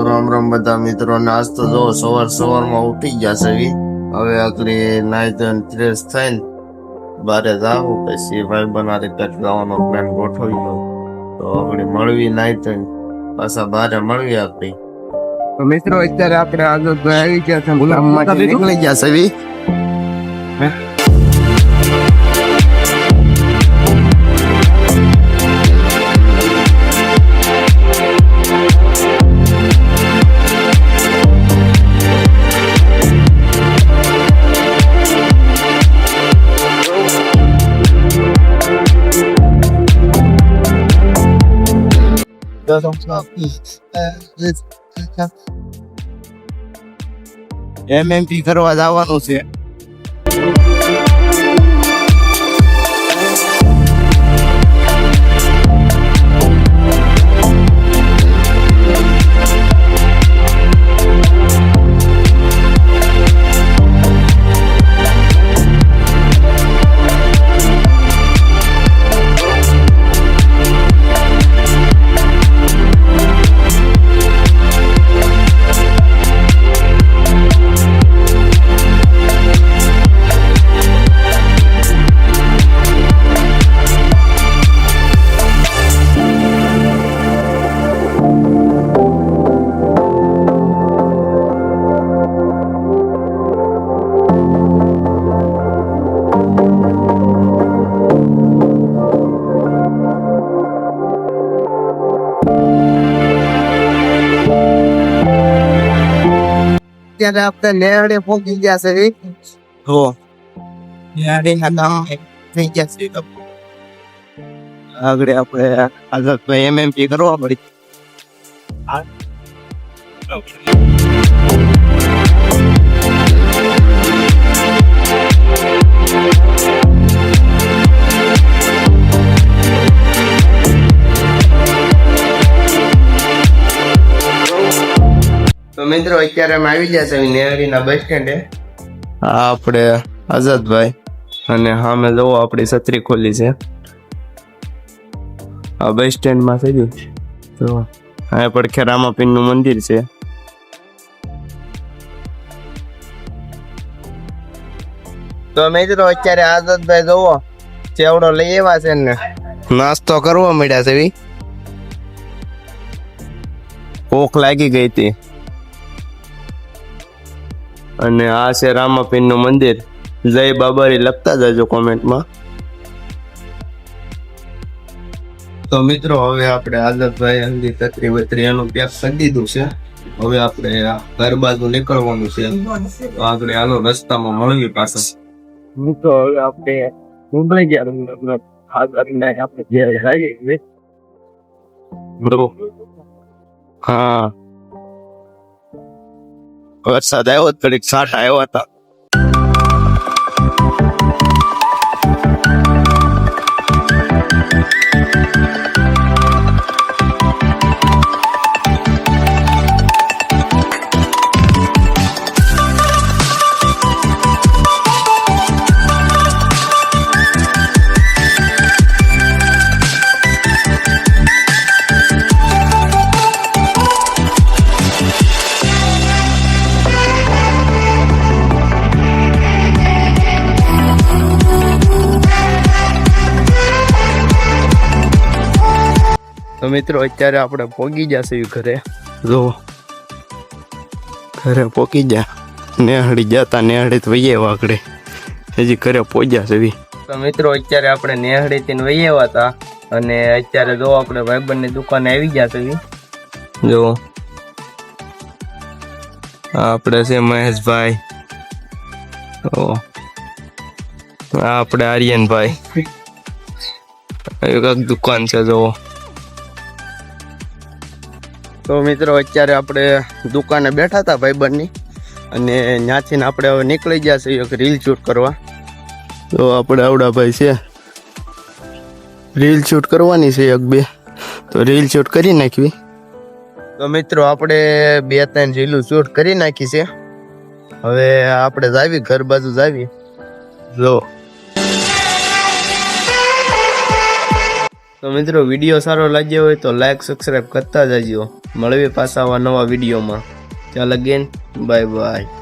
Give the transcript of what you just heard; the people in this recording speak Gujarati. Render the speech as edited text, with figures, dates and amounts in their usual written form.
રામ રામ બધા મિત્રોને. આજ તો જો સવારમાં ઉઠી ગયા છે. હવે આગળ નાઈ ધોઈને ફ્રેશ થઈને બારે જાવું, પછી ભાઈ બનારે કટ જવાનો પ્લાન ગોઠવી દો. તો આપણે મળવી નાઈ ધોઈને પાછા બારે મળવી આપણી. તો મિત્રો અત્યારે આપણે આગળ આવી ગયા છે, ગામમાંથી નીકળી ગયા છે. MMP કરવા જવાનું છે. અત્યારે આપણે નેહડે પહોંચી ગયા છે. નેહડીના ગામ થઈ ગયા છે. આગળ આપણે આઝાદભાઈ MMP કરવા પડી. તો મિત્રો અત્યારે અમે આવી ગયા છે નેહરીના બસ સ્ટેન્ડે. આપણે આઝાદભાઈ અને સામે જોવો આપણી છત્રી ખોલી છે. આ બસ સ્ટેન્ડમાં થઈ ગયું તો આ પડખે રામાપીરનું મંદિર છે. તો મિત્રો અત્યારે આઝાદભાઈ જોવો ચેવડો લઈ આવ્યા છે ને નાસ્તો કરવા મળ્યા છે. ભૂખ લાગી ગઈ હતી. અને આ છે રામાપીરનું મંદિર. જય બાબારી લખતા જજો કોમેન્ટમાં. તો મિત્રો હવે આપણે આઝાદભાઈ હલ્દી તત્રી બત્રી એનું પેક કરી દીધું છે. હવે આપણે ઘર બાજુ નીકળવાનું છે. તો આગળ આલો રસ્તામાં મળવી પાછા. મિત્રો હવે આપણે મુંબઈ ગયા હા વરસાદ આવ્યો થોડીક છાંટ આવ્યા હતા. તો મિત્રો અત્યારે આપણે પોગી જશે ઘરે. જો ઘરે પોગી ગયા. નેહડી જતા નેહડી તો વહી આવ્યા આગળ. હજી ઘરે પહોંચ્યા છે. તો મિત્રો અત્યારે આપણે નેહડી થી વહી આવ્યા હતા. અને અત્યારે જો આપણે ભાઈબંધની દુકાને આવી ગયા છે. જો આપણે છે મહેશભાઈ, આપણે આર્યનભાઈ. એક દુકાન છે જો. તો મિત્રો અત્યારે આપણે દુકાને બેઠા હતા ભાઈબંધની, અને ત્યાંથી આપણે હવે નીકળી ગયા છે એક રીલ શૂટ કરવા. તો આપણે આવડા ભાઈ છે, રીલ શૂટ કરવાની છે એક બે. તો રીલ શૂટ કરી નાખવી. તો મિત્રો આપણે 2-3 રીલું શૂટ કરી નાખી છે. હવે આપણે જાવી ઘર બાજુ જાવી. જો તો મિત્રો વિડીયો સારો લાગ્યો હોય તો લાઈક સબસ્ક્રાઇબ કરતા જજો. મળીએ પાછા આવા નવા વિડીયોમાં. ચાલ અગેન બાય બાય.